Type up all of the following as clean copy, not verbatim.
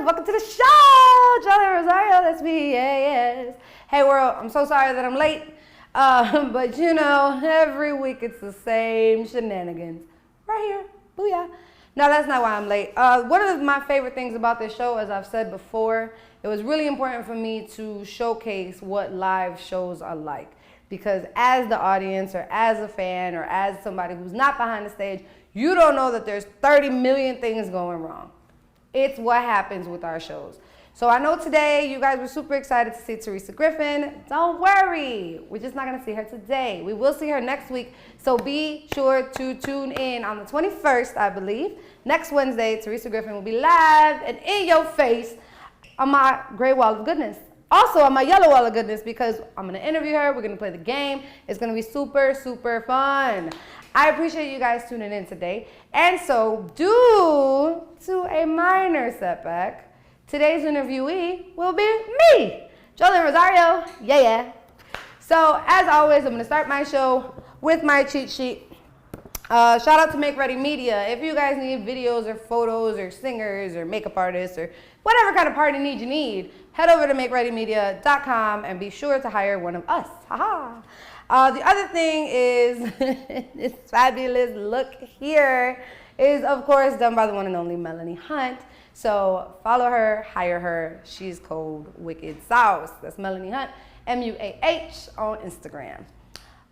welcome to the show. JoLin Rosario, that's me, yes. Hey world, I'm so sorry that I'm late, but you know, every week it's the same shenanigans. Right here, booyah. No, that's not why I'm late. One of my favorite things about this show, as I've said before, it was really important for me to showcase what live shows are like. Because as the audience or as a fan or as somebody who's not behind the stage, you don't know that there's 30 million things going wrong. It's what happens with our shows. So I know today you guys were super excited to see Teresa Griffin. Don't worry, we're just not gonna see her today. We will see her next week, so be sure to tune in on the 21st, I believe. Next Wednesday, Teresa Griffin will be live and in your face on my gray wall of goodness. Also on my yellow wall of goodness, because I'm gonna interview her, we're gonna play the game. It's gonna be super, super fun. I appreciate you guys tuning in today. And so, due to a minor setback, today's interviewee will be me, JoLin Rosario, yeah. So, as always, I'm gonna start my show with my cheat sheet. Shout out to Make Ready Media. If you guys need videos or photos or singers or makeup artists or whatever kind of party need you need, head over to makereadymedia.com and be sure to hire one of us. Haha. The other thing is this fabulous look here is, of course, done by the one and only Melanie Hunt. So follow her, hire her. She's called Wicked Sauce. That's Melanie Hunt, MUAH on Instagram.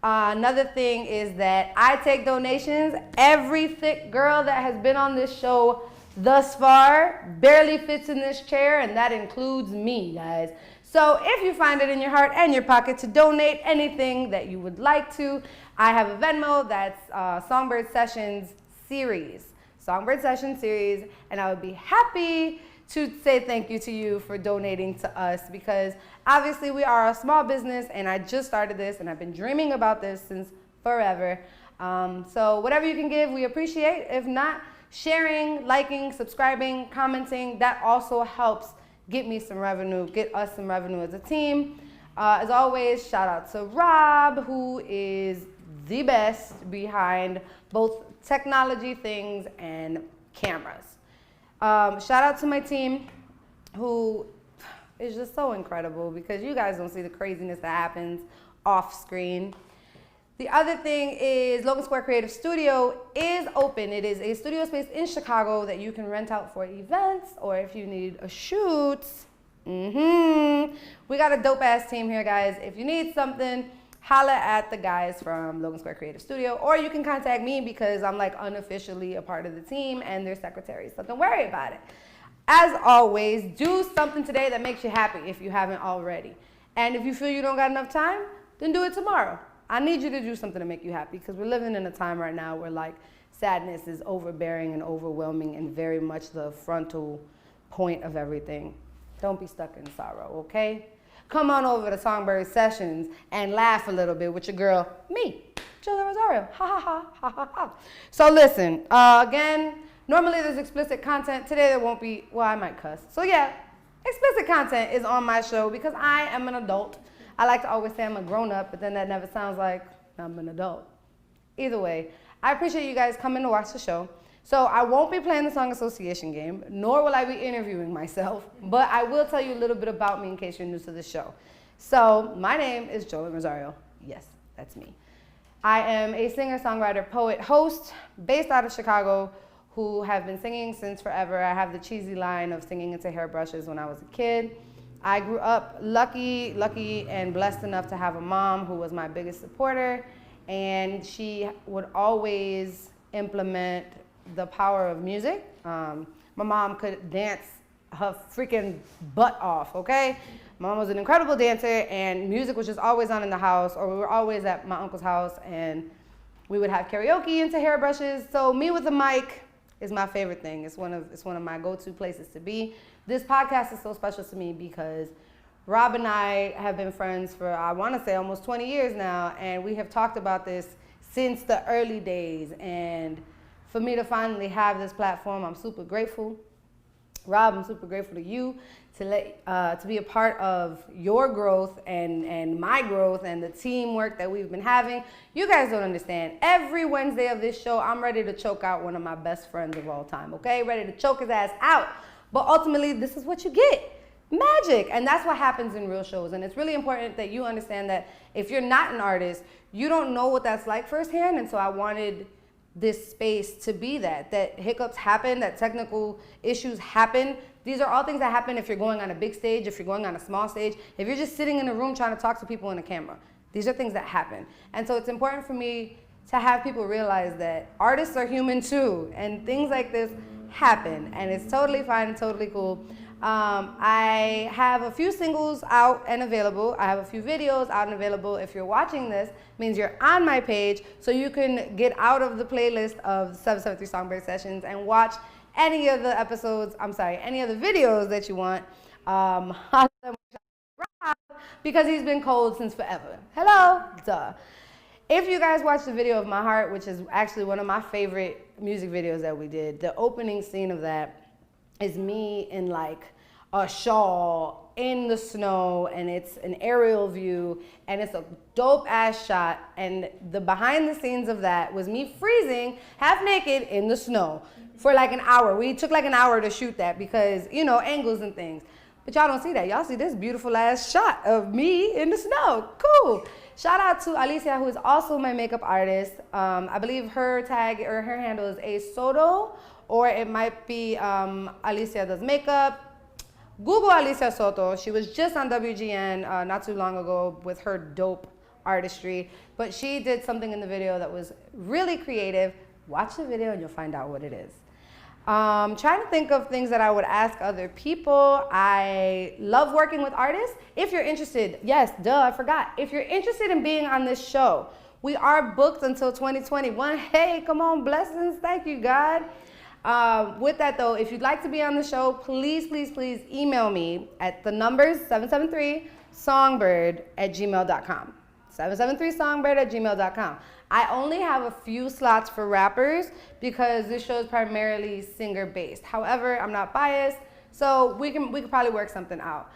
Another thing is that I take donations. Every thick girl that has been on this show thus far barely fits in this chair, and that includes me, guys. So if you find it in your heart and your pocket to donate anything that you would like to, I have a Venmo that's Songbird Sessions Series. Songbird Sessions Series, and I would be happy to say thank you to you for donating to us, because obviously we are a small business and I just started this and I've been dreaming about this since forever. So whatever you can give, we appreciate. If not, sharing, liking, subscribing, commenting, that also helps get me some revenue, get us some revenue as a team. As always, shout out to RAWB, who is the best behind both technology things and cameras. Shout out to my team, who is just so incredible, because you guys don't see the craziness that happens off screen. The other thing is Logan Square Creative Studio is open. It is a studio space in Chicago that you can rent out for events or if you need a shoot. We got a dope ass team here, guys. If you need something, holla at the guys from Logan Square Creative Studio, or you can contact me because I'm like unofficially a part of the team and their secretary, so don't worry about it. As always, do something today that makes you happy if you haven't already. And if you feel you don't got enough time, then do it tomorrow. I need you to do something to make you happy, because we're living in a time right now where like sadness is overbearing and overwhelming and very much the frontal point of everything. Don't be stuck in sorrow, okay? Come on over to Songbird Sessions and laugh a little bit with your girl, me, JoLin Rosario. Ha ha ha ha ha ha. So listen, again, normally there's explicit content. Today there won't be, well, I might cuss. So yeah, explicit content is on my show because I am an adult. I like to always say I'm a grown-up, but then that never sounds like I'm an adult. Either way, I appreciate you guys coming to watch the show. So I won't be playing the song association game, nor will I be interviewing myself, but I will tell you a little bit about me in case you're new to the show. So my name is JoLin Rosario. Yes, that's me. I am a singer, songwriter, poet, host, based out of Chicago, who have been singing since forever. I have the cheesy line of singing into hairbrushes when I was a kid. I grew up lucky and blessed enough to have a mom who was my biggest supporter, and she would always implement the power of music. My mom could dance her freaking butt off, okay? My mom was an incredible dancer, and music was just always on in the house, or we were always at my uncle's house, and we would have karaoke into hairbrushes. So me with a mic is my favorite thing. It's one of my go-to places to be. This podcast is so special to me because Rob and I have been friends for, I want to say, almost 20 years now, and we have talked about this since the early days. And for me to finally have this platform, I'm super grateful. Rob, I'm super grateful to you to be a part of your growth and my growth and the teamwork that we've been having. You guys don't understand. Every Wednesday of this show, I'm ready to choke out one of my best friends of all time, okay? Ready to choke his ass out. But ultimately, this is what you get. Magic. And that's what happens in real shows. And it's really important that you understand that if you're not an artist, you don't know what that's like firsthand. And so I wanted this space to be that hiccups happen, that technical issues happen. These are all things that happen if you're going on a big stage, if you're going on a small stage, if you're just sitting in a room trying to talk to people in a camera. These are things that happen. And so it's important for me to have people realize that artists are human too, and things like this happen, and it's totally fine and totally cool. I have a few singles out and available. I have a few videos out and available. If you're watching this, it means you're on my page, so you can get out of the playlist of 773 Songbird sessions and watch any of the episodes, any of the videos that you want. Because he's been cold since forever. Hello, duh. If you guys watch the video of My Heart, which is actually one of my favorite music videos that we did, the opening scene of that is me in like a shawl in the snow, and it's an aerial view, and it's a dope ass shot, and the behind the scenes of that was me freezing half naked in the snow for like an hour. We took like an hour to shoot that because, you know, angles and things. But y'all don't see that. Y'all see this beautiful ass shot of me in the snow. Cool. Shout out to Alicia, who is also my makeup artist. I believe her tag or her handle is A Soto, or it might be Alicia Does Makeup. Google Alicia Soto. She was just on WGN not too long ago with her dope artistry. But she did something in the video that was really creative. Watch the video and you'll find out what it is. Trying to think of things that I would ask other people. I love working with artists. If you're interested, yes, duh, I forgot. If you're interested in being on this show, we are booked until 2021. Hey, come on, blessings. Thank you, God. With that though, if you'd like to be on the show, please, please, please email me at the numbers 773songbird@gmail.com. 773songbird@gmail.com. I only have a few slots for rappers because this show is primarily singer-based. However, I'm not biased, so we could probably work something out.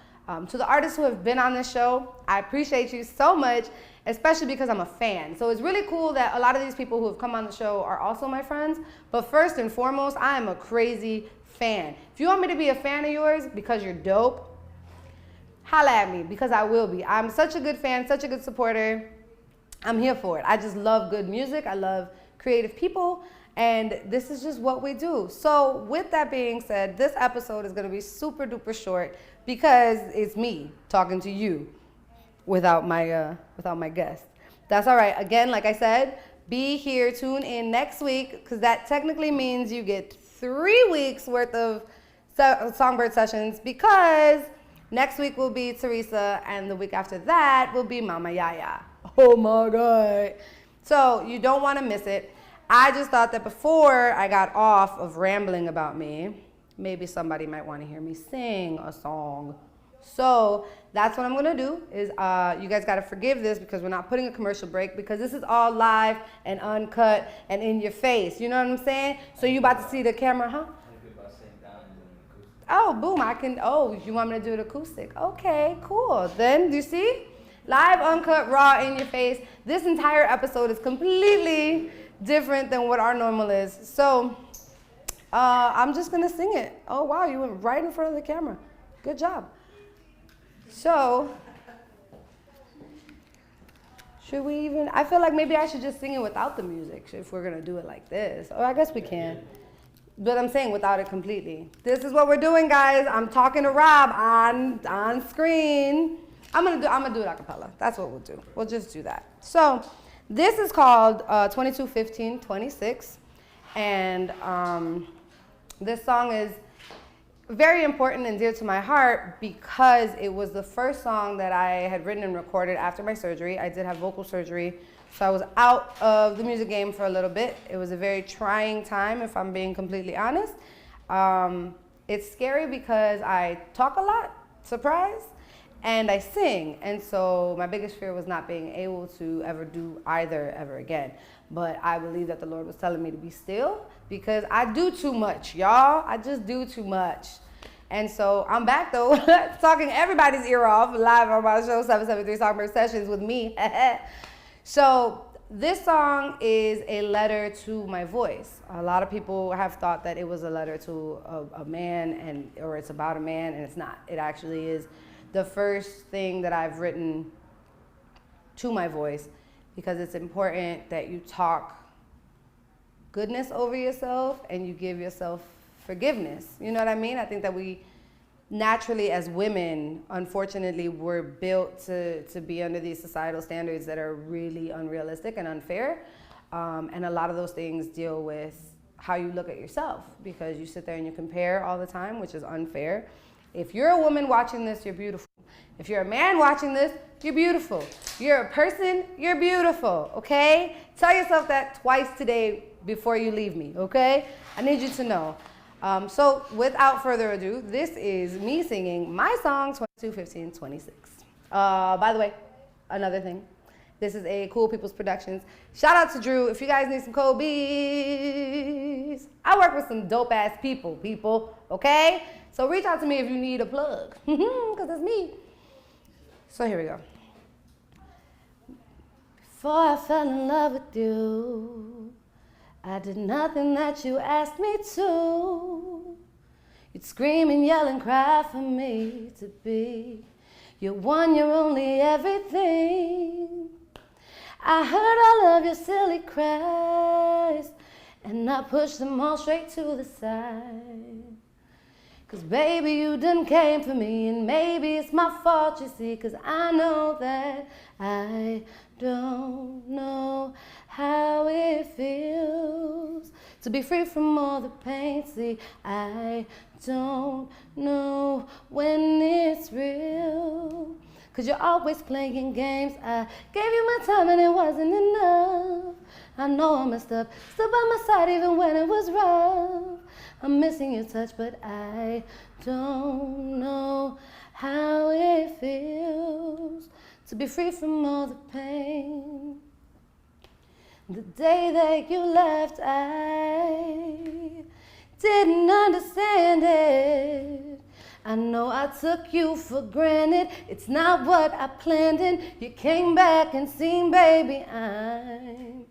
To the artists who have been on this show, I appreciate you so much, especially because I'm a fan. So it's really cool that a lot of these people who have come on the show are also my friends. But first and foremost, I am a crazy fan. If you want me to be a fan of yours because you're dope, holla at me, because I will be. I'm such a good fan, such a good supporter. I'm here for it. I just love good music. I love creative people. And this is just what we do. So with that being said, this episode is going to be super duper short because it's me talking to you without my guest. That's all right. Again, like I said, be here, tune in next week, because that technically means you get 3 weeks worth of Songbird sessions, because next week will be Teresa and the week after that will be Mama Yaya. Oh my God. So you don't want to miss it. I just thought that before I got off of rambling about me, maybe somebody might want to hear me sing a song. So that's what I'm going to do is you guys got to forgive this because we're not putting a commercial break, because this is all live and uncut and in your face. You know what I'm saying? So you about to see the camera, huh? Oh, boom. You want me to do it acoustic? Okay, cool. Then, you see? Live, uncut, raw, in your face. This entire episode is completely different than what our normal is. So I'm just going to sing it. Oh, wow. You went right in front of the camera. Good job. So should we even, I feel like maybe I should just sing it without the music if we're going to do it like this. Oh, I guess we can. But I'm saying without it completely. This is what we're doing, guys. I'm talking to Rob on screen. I'm gonna do it a cappella. That's what we'll do. We'll just do that. So this is called 221526, and this song is very important and dear to my heart because it was the first song that I had written and recorded after my surgery. I did have vocal surgery, so I was out of the music game for a little bit. It was a very trying time, if I'm being completely honest. It's scary because I talk a lot, surprise, and I sing. And so my biggest fear was not being able to ever do either ever again. But I believe that the Lord was telling me to be still because I do too much, y'all. I just do too much. And so I'm back though, talking everybody's ear off live on my show, 773 Songbird Sessions with me. So this song is a letter to my voice. A lot of people have thought that it was a letter to a man or it's about a man, and it's not. It actually is the first thing that I've written to my voice, because it's important that you talk goodness over yourself and you give yourself forgiveness. You know what I mean? I think that we naturally, as women, unfortunately, we're built to be under these societal standards that are really unrealistic and unfair. And a lot of those things deal with how you look at yourself, because you sit there and you compare all the time, which is unfair. If you're a woman watching this, you're beautiful. If you're a man watching this, you're beautiful. You're a person, you're beautiful, okay? Tell yourself that twice today before you leave me, okay? I need you to know. So without further ado, this is me singing my song, 221526. By the way, another thing, this is a Cool People's Productions. Shout out to Drew. If you guys need some cold beats, I work with some dope ass people, okay? So reach out to me if you need a plug, because it's me. So here we go. Before I fell in love with you, I did nothing that you asked me to. You'd scream and yell and cry for me to be your one, your only everything. I heard all of your silly cries, and I pushed them all straight to the side. 'Cause baby, you done came for me, and maybe it's my fault, you see, 'cause I know that I don't know how it feels to be free from all the pain. See, I don't know when it's real, 'cause you're always playing games. I gave you my time and it wasn't enough. I know I messed up, stood by my side even when it was rough. I'm missing your touch, but I don't know how it feels to be free from all the pain. The day that you left, I didn't understand it. I know I took you for granted. It's not what I planned, and you came back and seen, baby, I'm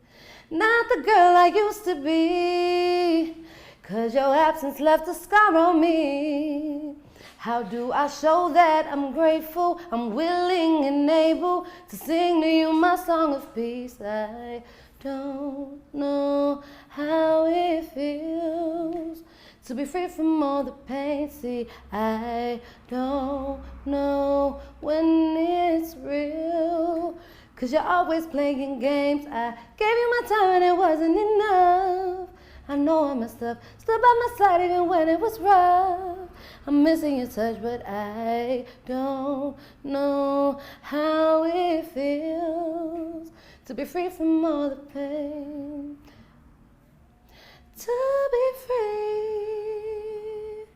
not the girl I used to be. 'Cause your absence left a scar on me. How do I show that I'm grateful? I'm willing and able to sing to you my song of peace. I don't know how it feels to be free from all the pain. See, I don't know when it's real, 'cause you're always playing games. I gave you my time and it wasn't enough. I know I messed up, stood by my side even when it was rough. I'm missing your touch, but I don't know how it feels to be free from all the pain. To be free,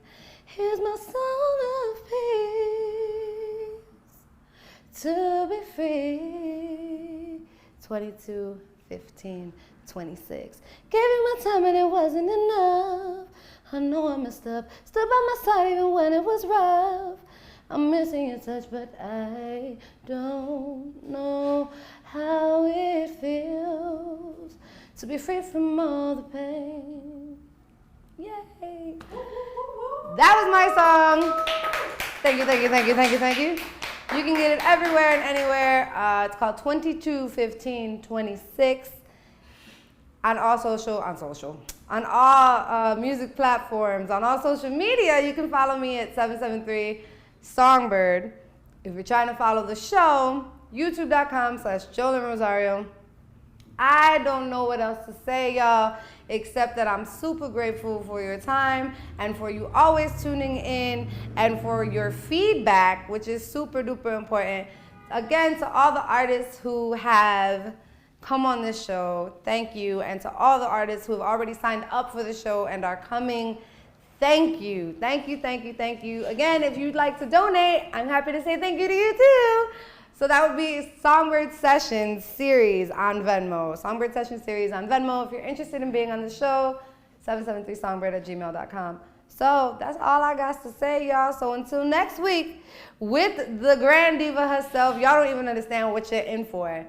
here's my song of peace. To be free, 22:15:26. Gave you my time and it wasn't enough. I know I messed up, stood by my side even when it was rough. I'm missing your touch, but I don't know how it feels to be free from all the pain. Yay! That was my song. Thank you, thank you, thank you, thank you, thank you. You can get it everywhere and anywhere. It's called 22:15:26. On all music platforms, on all social media, you can follow me at 773Songbird. If you're trying to follow the show, youtube.com/JoLin Rosario. I don't know what else to say, y'all, except that I'm super grateful for your time and for you always tuning in and for your feedback, which is super duper important. Again, to all the artists who have come on this show, thank you. And to all the artists who have already signed up for the show and are coming, thank you. Thank you, thank you, thank you. Again, if you'd like to donate, I'm happy to say thank you to you too. So that would be Songbird Sessions series on Venmo. Songbird Sessions series on Venmo. If you're interested in being on the show, 773songbird@gmail.com. So that's all I got to say, y'all. So until next week with the Grand Diva herself, y'all don't even understand what you're in for.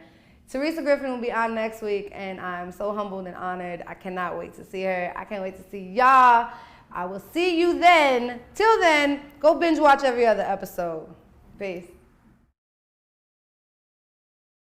Teresa Griffin will be on next week, and I'm so humbled and honored. I cannot wait to see her. I can't wait to see y'all. I will see you then. Till then, go binge watch every other episode. Peace.